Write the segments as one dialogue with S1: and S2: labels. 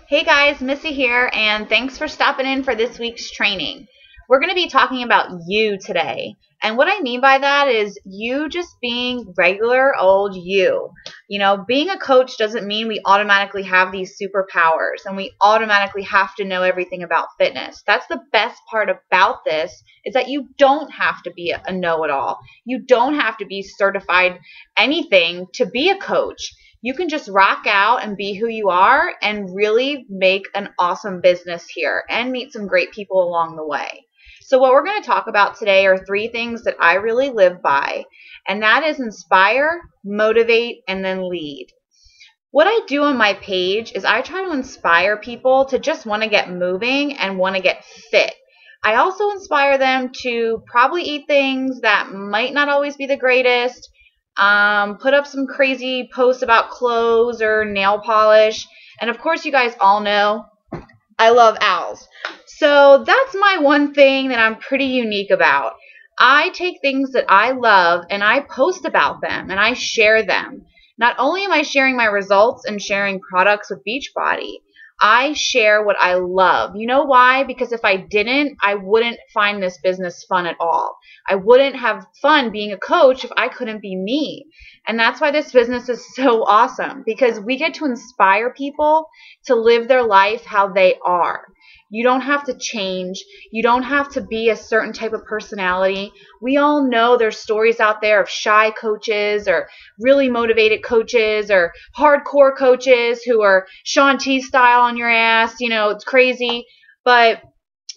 S1: Hey guys, Missy here, and thanks for stopping in for this week's training. We're going to be talking about you today. And what I mean by that is you just being regular old you. Being a coach doesn't mean we automatically have these superpowers and we automatically have to know everything about fitness. That's the best part about this is that you don't have to be a know-it-all. You don't have to be certified anything to be a coach. You can just rock out and be who you are and really make an awesome business here and meet some great people along the way. So what we're going to talk about today are three things that I really live by, and that is inspire, motivate, and then lead. What I do on my page is I try to inspire people to just want to get moving and want to get fit. I also inspire them to probably eat things that might not always be the greatest, put up some crazy posts about clothes or nail polish. And of course, you guys all know I love owls. So that's my one thing that I'm pretty unique about. I take things that I love and I post about them and I share them. Not only am I sharing my results and sharing products with Beachbody, I share what I love. You know why? Because if I didn't, I wouldn't find this business fun at all. I wouldn't have fun being a coach if I couldn't be me. And that's why this business is so awesome, because we get to inspire people to live their life how they are. You don't have to change. You don't have to be a certain type of personality. We all know there's stories out there of shy coaches or really motivated coaches or hardcore coaches who are Shaun T style on your ass. It's crazy. But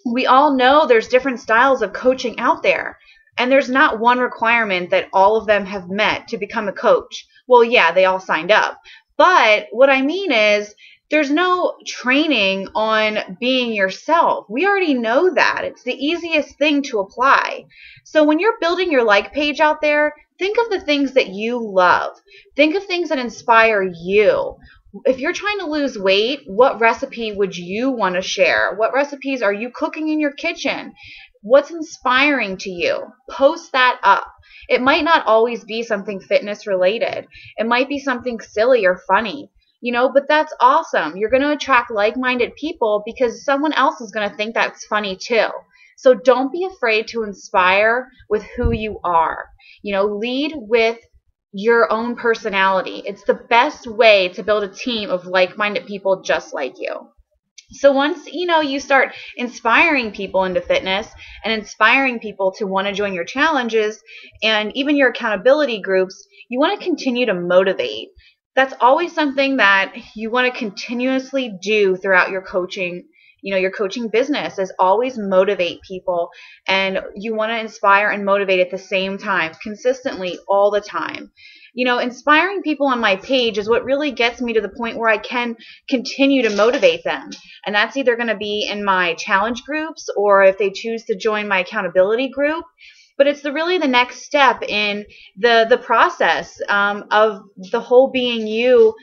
S1: we all know there's different styles of coaching out there. And there's not one requirement that all of them have met to become a coach. Well, yeah, they all signed up. But what I mean is, there's no training on being yourself. We already know that. It's the easiest thing to apply. So when you're building your like page out there, think of the things that you love. Think of things that inspire you. If you're trying to lose weight, what recipe would you want to share? What recipes are you cooking in your kitchen? What's inspiring to you? Post that up. It might not always be something fitness related. It might be something silly or funny. But that's awesome. You're going to attract like-minded people because someone else is going to think that's funny too. So don't be afraid to inspire with who you are. Lead with your own personality. It's the best way to build a team of like-minded people just like you. So once, you start inspiring people into fitness and inspiring people to want to join your challenges and even your accountability groups, you want to continue to motivate. That's always something that you want to continuously do throughout your coaching. Your coaching business is always motivate people, and you want to inspire and motivate at the same time, consistently all the time. Inspiring people on my page is what really gets me to the point where I can continue to motivate them. And that's either going to be in my challenge groups or if they choose to join my accountability group. But it's really the next step in the process of the whole being you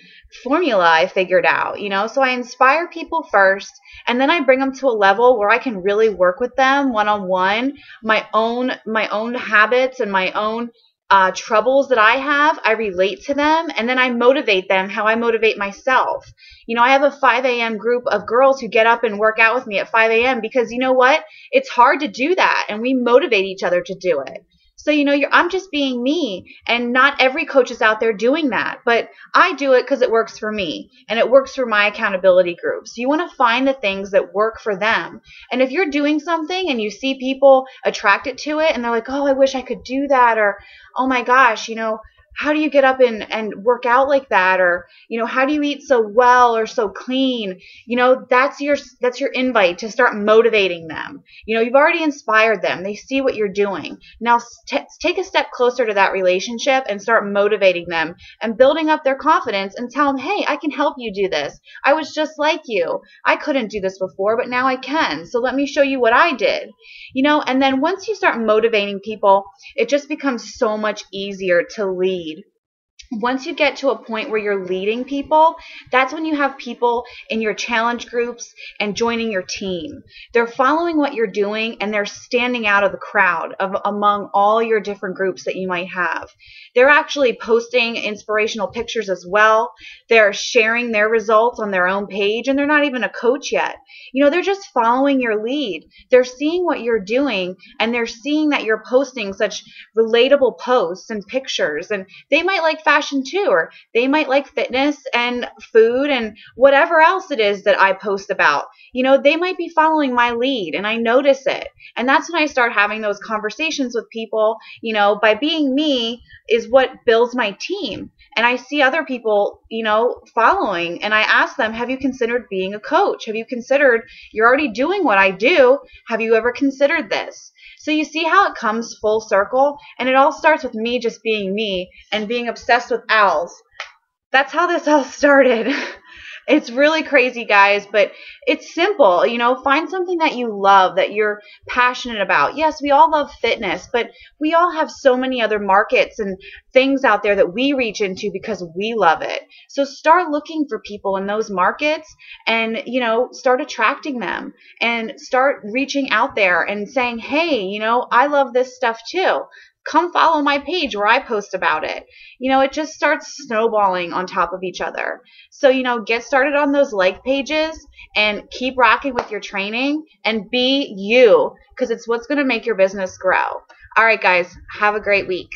S1: formula I figured out. So I inspire people first, and then I bring them to a level where I can really work with them one-on-one, my own habits and my own troubles that I have, I relate to them, and then I motivate them how I motivate myself. I have a 5 a.m. group of girls who get up and work out with me at 5 a.m. because you know what? It's hard to do that, and we motivate each other to do it. So, I'm just being me, and not every coach is out there doing that, but I do it because it works for me, and it works for my accountability groups. So you want to find the things that work for them. And if you're doing something and you see people attracted to it, and they're like, oh, I wish I could do that, or, oh my gosh, how do you get up and work out like that? Or, how do you eat so well or so clean? That's your invite to start motivating them. You've already inspired them. They see what you're doing. Now take a step closer to that relationship and start motivating them and building up their confidence and tell them, hey, I can help you do this. I was just like you. I couldn't do this before, but now I can. So let me show you what I did. And then once you start motivating people, it just becomes so much easier to lead. once you get to a point where you're leading people, that's when you have people in your challenge groups and joining your team. They're following what you're doing and they're standing out of the crowd among all your different groups that you might have. They're actually posting inspirational pictures as well. They're sharing their results on their own page, and they're not even a coach yet. They're just following your lead. They're seeing what you're doing, and they're seeing that you're posting such relatable posts and pictures, and they might like fashion too, or they might like fitness and food and whatever else it is that I post about. They might be following my lead, and I notice it. And that's when I start having those conversations with people. By being me is what builds my team. And I see other people, following, and I ask them, have you considered being a coach? Have you considered, you're already doing what I do. Have you ever considered this? So you see how it comes full circle, and it all starts with me just being me and being obsessed with owls. That's how this all started. It's really crazy, guys, but it's simple. Find something that you love, that you're passionate about. Yes, we all love fitness, but we all have so many other markets and things out there that we reach into because we love it. So start looking for people in those markets and, start attracting them and start reaching out there and saying, hey, I love this stuff too. Come follow my page where I post about it. It just starts snowballing on top of each other. So, get started on those like pages and keep rocking with your training and be you, because it's what's going to make your business grow. All right, guys, have a great week.